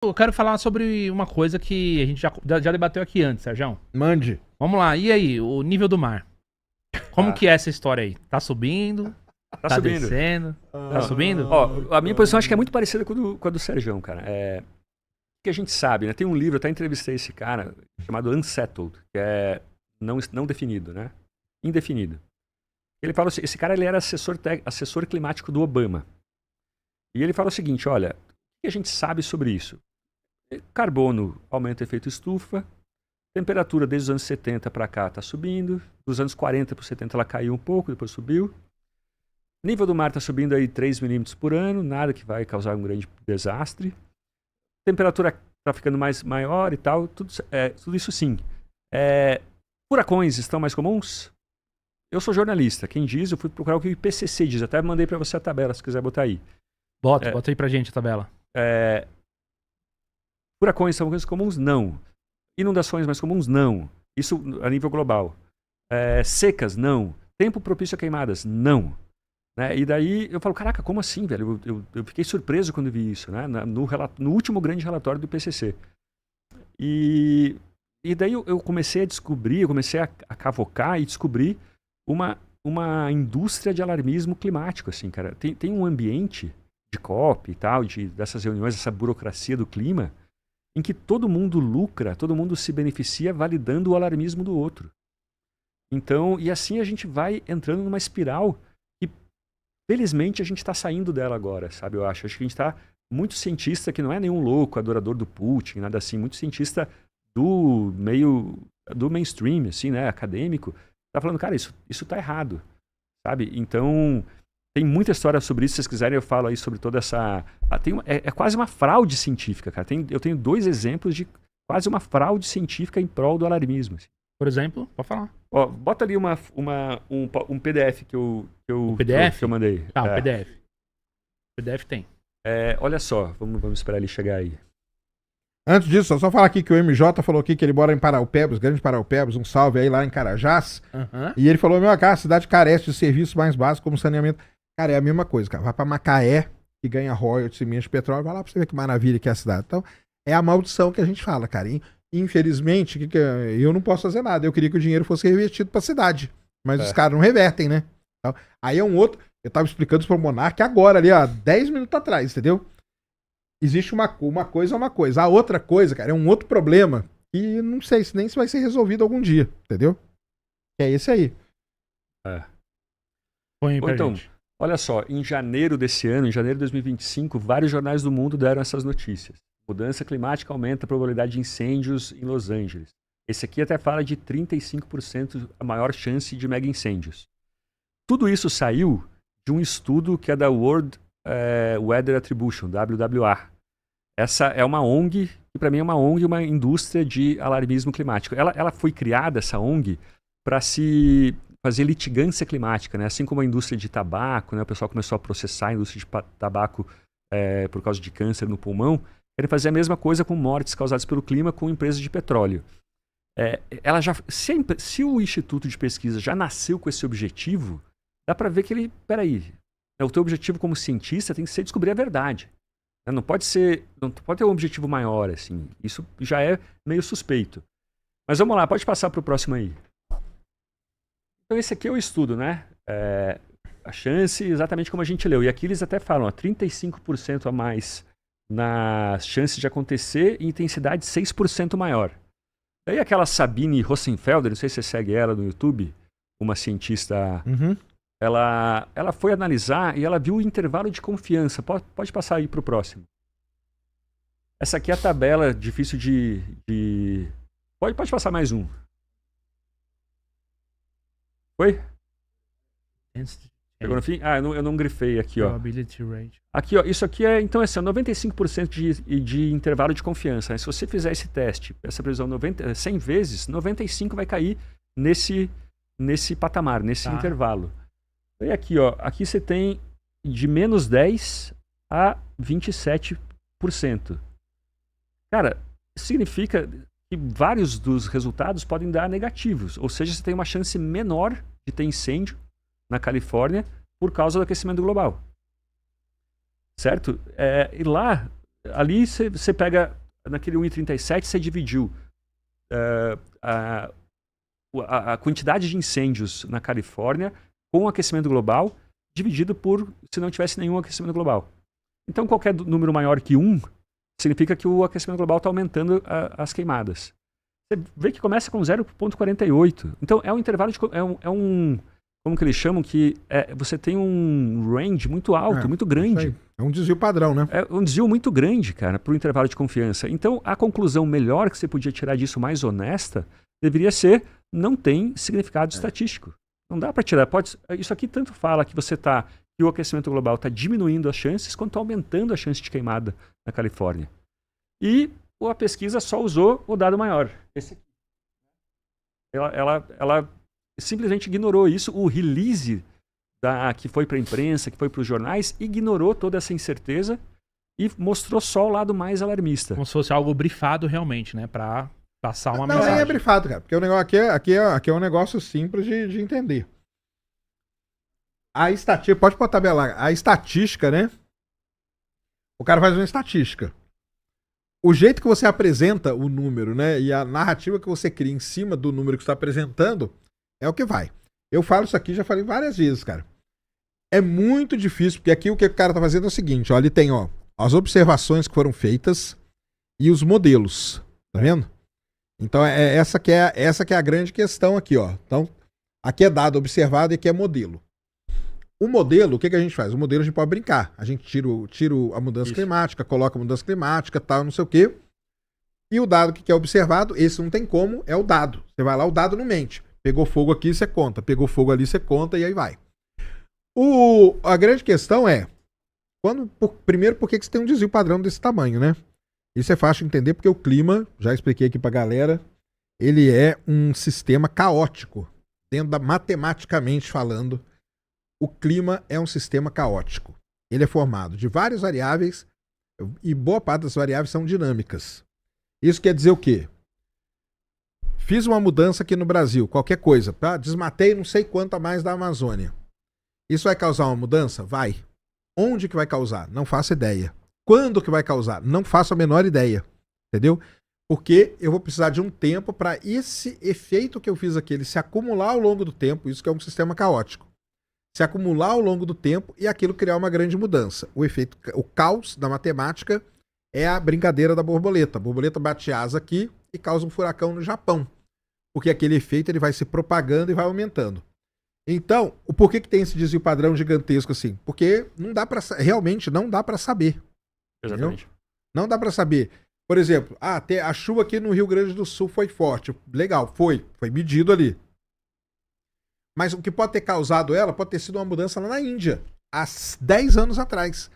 Eu quero falar sobre uma coisa que a gente já debateu aqui antes, Sérgio. Mande. Vamos lá, e aí, o nível do mar? Como que é essa história aí? Tá subindo? Tá subindo. Descendo? Tá subindo? Ó, a minha posição acho que é muito parecida com a do Sérgio, cara. O que a gente sabe, né? Tem um livro, eu até entrevistei esse cara, chamado Unsettled, que é não definido, né? Indefinido. Ele fala assim, esse cara ele era assessor climático do Obama. E ele fala o seguinte, olha, o que a gente sabe sobre isso? Carbono aumenta o efeito estufa, temperatura desde os anos 70 para cá está subindo, dos anos 40 para os 70 ela caiu um pouco, depois subiu. Nível do mar está subindo aí 3 milímetros por ano, nada que vai causar um grande desastre. Temperatura está ficando maior e tal, tudo isso sim. Furacões estão mais comuns? Eu sou jornalista, quem diz, eu fui procurar o que o IPCC diz, até mandei para você a tabela, se quiser botar aí. Bota aí pra gente a tabela. Furacões são coisas comuns? Não. Inundações mais comuns? Não. Isso a nível global. Secas? Não. Tempo propício a queimadas? Não. Né? E daí eu falo, caraca, como assim, velho? Eu fiquei surpreso quando vi isso, né? No último grande relatório do IPCC. E daí eu comecei a descobrir, eu comecei a cavocar e descobrir uma indústria de alarmismo climático, assim, cara. Tem um ambiente de COP e tal, dessas reuniões, essa burocracia do clima, em que todo mundo lucra, todo mundo se beneficia validando o alarmismo do outro. Então, e assim a gente vai entrando numa espiral que, felizmente, a gente está saindo dela agora, sabe? Eu acho que a gente está muito cientista, que não é nenhum louco, adorador do Putin, nada assim, muito cientista do mainstream, assim, né, acadêmico, tá falando, cara, isso tá errado, sabe? Então, tem muita história sobre isso, se vocês quiserem eu falo aí sobre toda essa... É quase uma fraude científica, cara. Eu tenho 2 exemplos de quase uma fraude científica em prol do alarmismo. Assim. Por exemplo, pode falar. Ó, bota ali um PDF que eu PDF? que eu mandei. O PDF. O PDF tem. Olha só, vamos esperar ele chegar aí. Antes disso, só falar aqui que o MJ falou aqui que ele mora em Paraupebas, grande Paraupebas, um salve aí lá em Carajás. E ele falou, a cidade carece de serviços mais básicos como saneamento. Cara, é a mesma coisa, cara. Vai pra Macaé, que ganha royalties em Minas de Petróleo, vai lá pra você ver que maravilha que é a cidade. Então, é a maldição que a gente fala, cara. Infelizmente, eu não posso fazer nada. Eu queria que o dinheiro fosse revertido pra cidade. Mas os caras não revertem, né? Então, aí é um outro... Eu tava explicando isso pro Monark agora ali, ó, 10 minutos atrás, entendeu? Existe uma coisa. A outra coisa, cara, é um outro problema que não sei nem se vai ser resolvido algum dia, entendeu? Que é esse aí. Põe pra então, gente. Olha só, em janeiro desse ano, em janeiro de 2025, vários jornais do mundo deram essas notícias. Mudança climática aumenta a probabilidade de incêndios em Los Angeles. Esse aqui até fala de 35% a maior chance de mega incêndios. Tudo isso saiu de um estudo que é da World Weather Attribution, WWA. Essa é uma ONG, que para mim é uma ONG, uma indústria de alarmismo climático. Ela foi criada, essa ONG, para se fazer litigância climática, né? Assim como a indústria de tabaco, né? O pessoal começou a processar a indústria de tabaco por causa de câncer no pulmão, querem fazer a mesma coisa com mortes causadas pelo clima com empresas de petróleo. Se o Instituto de Pesquisa já nasceu com esse objetivo, dá para ver que ele, o teu objetivo como cientista tem que ser descobrir a verdade. Não pode ter um objetivo maior, assim. Isso já é meio suspeito. Mas vamos lá, pode passar para o próximo aí. Então esse aqui é o estudo, né? A chance, exatamente como a gente leu. E aqui eles até falam, 35% a mais nas chances de acontecer e intensidade 6% maior. Daí aquela Sabine Rossenfelder, não sei se você segue ela no YouTube, uma cientista... Ela foi analisar e ela viu o intervalo de confiança. Pode passar aí para o próximo. Essa aqui é a tabela difícil de... Pode passar mais um. Foi? Pegou no fim? Eu não grifei aqui, ó. Probability rate. Aqui, ó. Isso aqui é, então, 95% de intervalo de confiança. Né? Se você fizer esse teste, essa previsão 100 vezes, 95 vai cair nesse patamar, nesse intervalo. E aqui, ó. Aqui você tem de menos 10 a 27%. Cara, significa que vários dos resultados podem dar negativos. Ou seja, você tem uma chance menor de ter incêndio na Califórnia por causa do aquecimento global. Certo? E lá, ali você pega, naquele 1,37, você dividiu a quantidade de incêndios na Califórnia com o aquecimento global, dividido por se não tivesse nenhum aquecimento global. Então, qualquer número maior que 1 significa que o aquecimento global está aumentando as queimadas. Você vê que começa com 0,48. Então, é um intervalo como que eles chamam, que você tem um range muito alto, muito grande. É um desvio padrão, né? É um desvio muito grande, cara, para o intervalo de confiança. Então, a conclusão melhor que você podia tirar disso, mais honesta, deveria ser: não tem significado estatístico. Não dá para tirar. Isso aqui tanto fala que que o aquecimento global está diminuindo as chances, quanto está aumentando a chance de queimada na Califórnia. E a pesquisa só usou o dado maior. Esse aqui. Ela simplesmente ignorou isso. O release que foi para a imprensa, que foi para os jornais, ignorou toda essa incerteza e mostrou só o lado mais alarmista. Como se fosse algo brifado realmente, né? Para passar uma mensagem. Não, nem é brifado, cara. Porque o negócio aqui é um negócio simples de entender. A estatística, pode botar a tabelar. A estatística, né? O cara faz uma estatística. O jeito que você apresenta o número, né? E a narrativa que você cria em cima do número que você está apresentando é o que vai. Eu falo isso aqui, já falei várias vezes, cara. É muito difícil, porque aqui o que o cara tá fazendo é o seguinte, ó. Ele tem, ó, as observações que foram feitas e os modelos. Tá vendo? Então, essa que é a grande questão aqui, ó. Então, aqui é dado observado e aqui é modelo. O modelo, o que a gente faz? O modelo a gente pode brincar. A gente tira a mudança climática, coloca a mudança climática, tal, não sei o quê. E o dado que é observado, esse não tem como, é o dado. Você vai lá, o dado não mente. Pegou fogo aqui, você conta. Pegou fogo ali, você conta e aí vai. A grande questão é, primeiro, por que você tem um desvio padrão desse tamanho, né? Isso é fácil de entender porque o clima, já expliquei aqui pra galera, ele é um sistema caótico. Matematicamente falando, o clima é um sistema caótico. Ele é formado de várias variáveis e boa parte das variáveis são dinâmicas. Isso quer dizer o quê? Fiz uma mudança aqui no Brasil, qualquer coisa. Desmatei não sei quanto a mais da Amazônia. Isso vai causar uma mudança? Vai. Onde que vai causar? Não faço ideia. Quando que vai causar? Não faço a menor ideia. Entendeu? Porque eu vou precisar de um tempo para esse efeito que eu fiz aqui, ele se acumular ao longo do tempo, isso que é um sistema caótico. Se acumular ao longo do tempo e aquilo criar uma grande mudança. O caos da matemática é a brincadeira da borboleta. A borboleta bate asa aqui e causa um furacão no Japão. Porque aquele efeito ele vai se propagando e vai aumentando. Então, por que tem esse desvio padrão gigantesco assim? Porque realmente não dá para saber. Exatamente. Entendeu? Não dá para saber. Por exemplo, a chuva aqui no Rio Grande do Sul foi forte. Legal, foi medido ali. Mas o que pode ter causado ela pode ter sido uma mudança lá na Índia, há 10 anos atrás.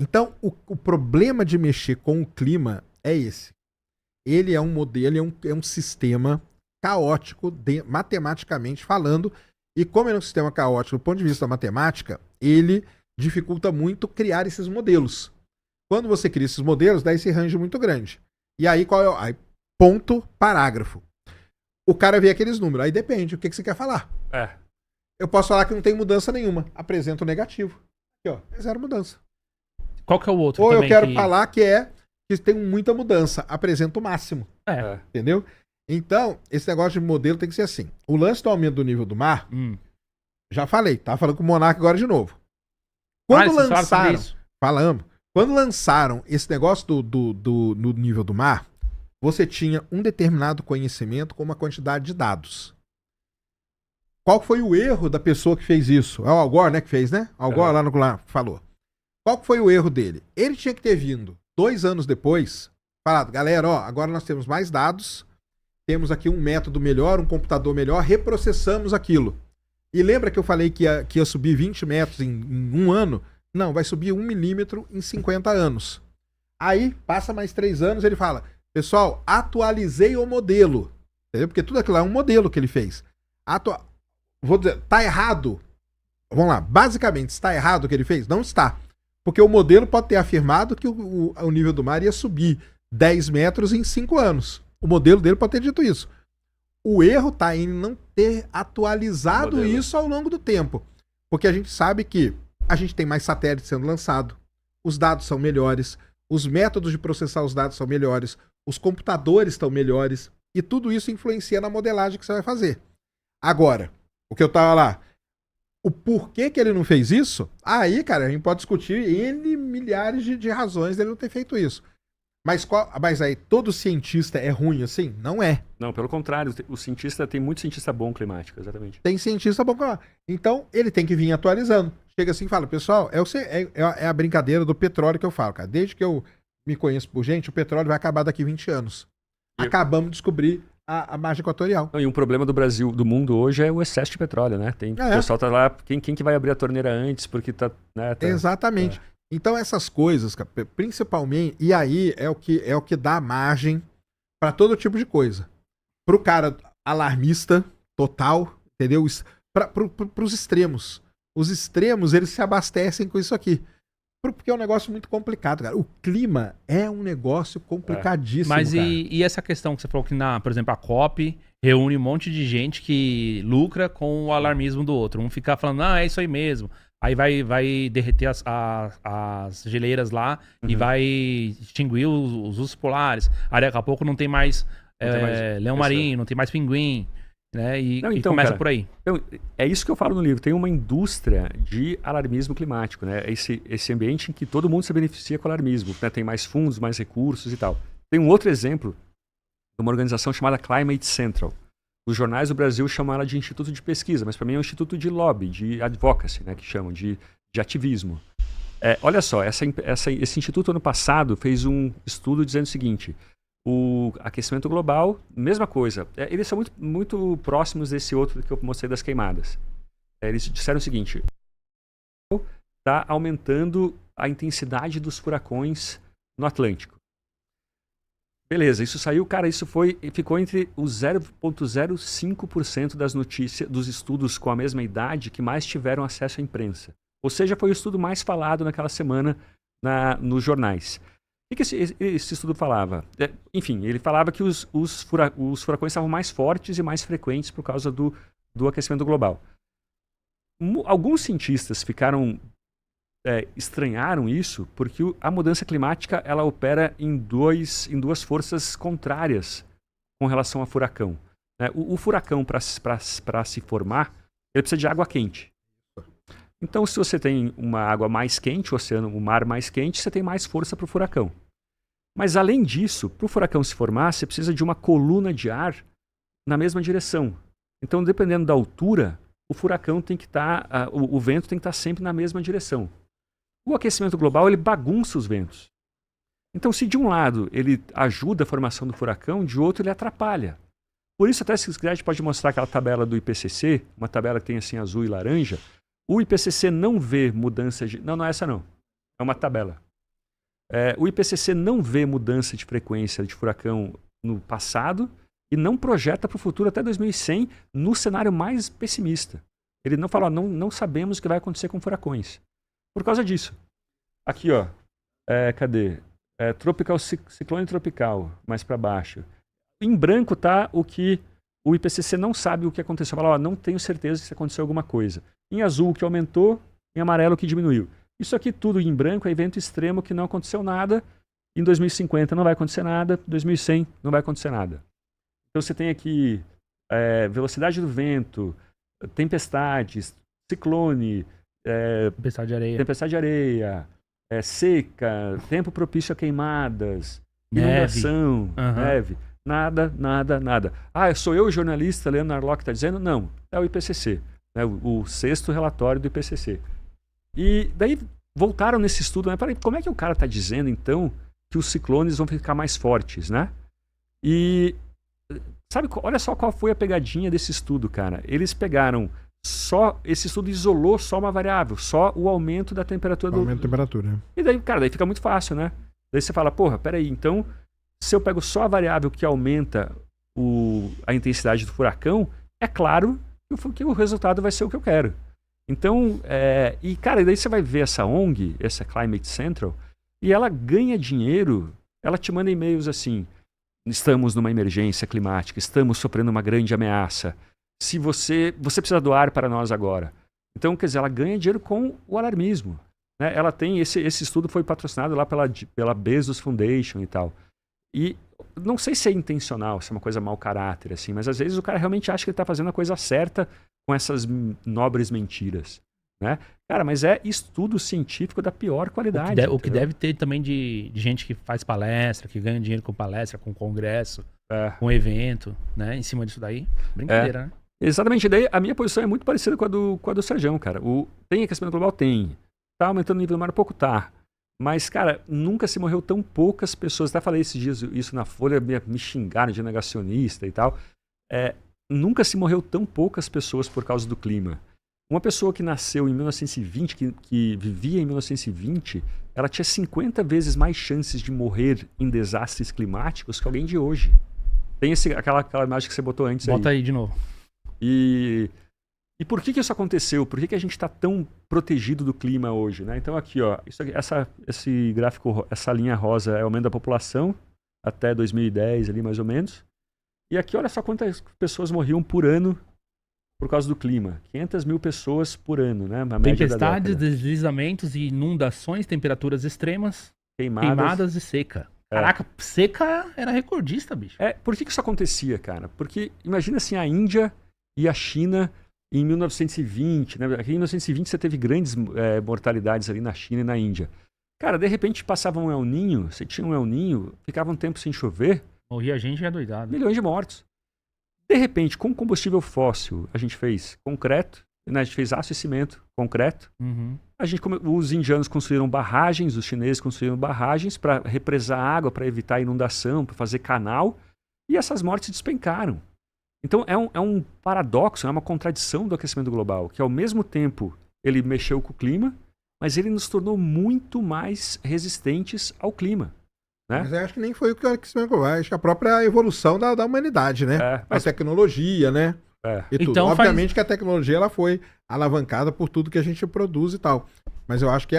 Então, o problema de mexer com o clima é esse. Ele é um modelo, é um sistema caótico, matematicamente falando, e como ele é um sistema caótico do ponto de vista da matemática, ele dificulta muito criar esses modelos. Quando você cria esses modelos, dá esse range muito grande. E aí, ponto, parágrafo. O cara vê aqueles números, aí depende, o que você quer falar. Eu posso falar que não tem mudança nenhuma, apresento negativo. Aqui, ó, é zero mudança. Qual que é o outro? Ou eu quero falar que tem muita mudança, apresento o máximo. Entendeu? Então, esse negócio de modelo tem que ser assim. O lance do aumento do nível do mar, já falei, tá falando com o Monark agora de novo. Quando lançaram esse negócio no nível do mar, você tinha um determinado conhecimento com uma quantidade de dados. Qual foi o erro da pessoa que fez isso? É o Al Gore, né, que fez, né? Al Gore lá falou. Qual foi o erro dele? Ele tinha que ter vindo 2 anos depois, falado, galera, ó, agora nós temos mais dados, temos aqui um método melhor, um computador melhor, reprocessamos aquilo. E lembra que eu falei que ia subir 20 metros em 1 ano? Não, vai subir 1 milímetro em 50 anos. Aí, passa mais 3 anos, ele fala, pessoal, atualizei o modelo. Entendeu? Porque tudo aquilo lá é um modelo que ele fez. Vou dizer, tá errado. Vamos lá, basicamente, está errado o que ele fez? Não está. Porque o modelo pode ter afirmado que o nível do mar ia subir 10 metros em 5 anos. O modelo dele pode ter dito isso. O erro está em não ter atualizado isso ao longo do tempo. Porque a gente sabe que a gente tem mais satélites sendo lançado, os dados são melhores, os métodos de processar os dados são melhores, os computadores estão melhores, e tudo isso influencia na modelagem que você vai fazer. Agora, o que eu tava lá, o porquê que ele não fez isso, aí, cara, a gente pode discutir N milhares de razões dele não ter feito isso. Mas aí, todo cientista é ruim assim? Não é. Não, pelo contrário, tem muito cientista bom climático, exatamente. Tem cientista bom climático. Então, ele tem que vir atualizando. Chega assim e fala, pessoal, é a brincadeira do petróleo que eu falo, cara. Desde que eu me conheço por gente, o petróleo vai acabar daqui 20 anos. Acabamos de descobrir a margem equatorial. E um problema do Brasil, do mundo hoje, é o excesso de petróleo, né? O pessoal tá lá, quem que vai abrir a torneira antes, porque tá... Né, Exatamente. Então essas coisas, principalmente, e aí é o que dá margem para todo tipo de coisa. Pro cara alarmista total, entendeu? Pros extremos. Os extremos, eles se abastecem com isso aqui. Porque é um negócio muito complicado, cara. O clima é um negócio complicadíssimo, Mas cara. E essa questão que você falou que, por exemplo, a COP reúne um monte de gente que lucra com o alarmismo do outro. Um fica falando, não, é isso aí mesmo. Aí vai derreter as geleiras lá e vai extinguir os ursos polares. Aí daqui a pouco não tem mais, leão marinho, não tem mais pinguim. Né? E começa, cara, por aí. Então, é isso que eu falo no livro. Tem uma indústria de alarmismo climático, né? Esse ambiente em que todo mundo se beneficia com o alarmismo, né? Tem mais fundos, mais recursos e tal. Tem um outro exemplo de uma organização chamada Climate Central. Os jornais do Brasil chamam ela de instituto de pesquisa, mas para mim é um instituto de lobby, de advocacy, né? Que chamam de ativismo. Olha só, esse instituto ano passado fez um estudo dizendo o seguinte: o aquecimento global, mesma coisa. Eles são muito, muito próximos desse outro que eu mostrei das queimadas. Eles disseram o seguinte: está aumentando a intensidade dos furacões no Atlântico. Beleza, isso saiu, cara, ficou entre os 0,05% das notícias, dos estudos com a mesma idade que mais tiveram acesso à imprensa. Ou seja, foi o estudo mais falado naquela semana nos jornais. O que esse estudo falava? Enfim, ele falava que os furacões estavam mais fortes e mais frequentes por causa do aquecimento global. Alguns cientistas estranharam isso porque a mudança climática ela opera em duas forças contrárias com relação ao furacão. Né? O furacão, para se formar, ele precisa de água quente. Então, se você tem uma água mais quente, o mar mais quente, você tem mais força para o furacão. Mas, além disso, para o furacão se formar, você precisa de uma coluna de ar na mesma direção. Então, dependendo da altura, o furacão tem que estar, o vento tem que estar sempre na mesma direção. O aquecimento global, ele bagunça os ventos. Então, se de um lado ele ajuda a formação do furacão, de outro ele atrapalha. Por isso, até se quiser, a gente pode mostrar aquela tabela do IPCC, uma tabela que tem assim azul e laranja. O IPCC não vê mudança de... Não é essa não. É uma tabela. O IPCC não vê mudança de frequência de furacão no passado e não projeta para o futuro até 2100 no cenário mais pessimista. Ele não fala, não sabemos o que vai acontecer com furacões. Por causa disso. Aqui, ó. Cadê? Ciclone tropical, mais para baixo. Em branco tá o que o IPCC não sabe o que aconteceu. Fala, não tenho certeza se aconteceu alguma coisa. Em azul, que aumentou. Em amarelo, que diminuiu. Isso aqui tudo em branco é evento extremo que não aconteceu nada. Em 2050 não vai acontecer nada. Em 2100 não vai acontecer nada. Então você tem aqui velocidade do vento, tempestades, ciclone, tempestade de areia, seca, tempo propício a queimadas, inundação, neve. Nada. Sou eu, jornalista, Leandro Narlock, que está dizendo? Não, é o IPCC, né, o 6º relatório do IPCC. E daí voltaram nesse estudo, né? Peraí, como é que o cara está dizendo, então, que os ciclones vão ficar mais fortes, né? E, olha só qual foi a pegadinha desse estudo, cara. Eles pegaram esse estudo isolou só uma variável, só o aumento da temperatura Aumento da temperatura. E daí, cara, daí fica muito fácil, né? Daí você fala, porra, peraí, então, se eu pego só a variável que aumenta a intensidade do furacão, é claro que o resultado vai ser o que eu quero. Então, e cara, daí você vai ver essa ONG, essa Climate Central, e ela ganha dinheiro, ela te manda e-mails assim, estamos numa emergência climática, estamos sofrendo uma grande ameaça, se você precisa doar para nós agora. Então, quer dizer, ela ganha dinheiro com o alarmismo. né? Ela tem esse estudo foi patrocinado lá pela Bezos Foundation e tal. E não sei se é intencional, se é uma coisa mau caráter, assim, mas às vezes o cara realmente acha que ele está fazendo a coisa certa com essas nobres mentiras, né? Cara, mas é estudo científico da pior qualidade. O que deve ter também de gente que faz palestra, que ganha dinheiro com palestra, com congresso, com evento, né? Em cima disso daí. Brincadeira, né? Exatamente. Daí a minha posição é muito parecida com a do Sergião, cara. Tem aquecimento global? Tem. Tá aumentando o nível do mar? Pouco tá. Mas, cara, nunca se morreu tão poucas pessoas. Até falei esses dias isso na Folha, me xingaram de negacionista e tal. Nunca se morreu tão poucas pessoas por causa do clima. Uma pessoa que nasceu em 1920, que vivia em 1920, ela tinha 50 vezes mais chances de morrer em desastres climáticos que alguém de hoje. Tem aquela imagem que você botou antes aí. Bota aí de novo. E por que isso aconteceu? Por que a gente está tão protegido do clima hoje, né? Então aqui, ó, esse gráfico, essa linha rosa é o aumento da população até 2010 ali mais ou menos. E aqui olha só quantas pessoas morriam por ano por causa do clima. 500 mil pessoas por ano, né? Tempestades, deslizamentos e inundações, temperaturas extremas, queimadas e seca. Caraca, seca era recordista, bicho. Por que isso acontecia, cara? Porque imagina assim, a Índia e a China em 1920, né? Aqui em 1920 você teve grandes mortalidades ali na China e na Índia. Cara, de repente passava um El Niño, você tinha um El Niño, ficava um tempo sem chover. Morria gente já doidado. Milhões de mortos. De repente, com combustível fóssil, a gente fez concreto, né? A gente fez aço e cimento, concreto. Uhum. Os indianos construíram barragens, os chineses construíram barragens para represar água, para evitar inundação, para fazer canal. E essas mortes despencaram. Então é um paradoxo, é uma contradição do aquecimento global, que ao mesmo tempo ele mexeu com o clima, mas ele nos tornou muito mais resistentes ao clima. Né? Mas eu acho que nem foi o que o aquecimento global, acho que a própria evolução da humanidade, né? A tecnologia, né? E tudo. Então, obviamente que a tecnologia ela foi alavancada por tudo que a gente produz e tal. Mas eu acho que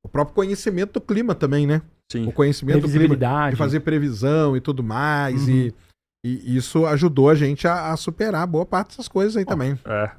o próprio conhecimento do clima também, né? Sim. O conhecimento do clima, de fazer previsão e tudo mais. E isso ajudou a gente a superar boa parte dessas coisas aí também.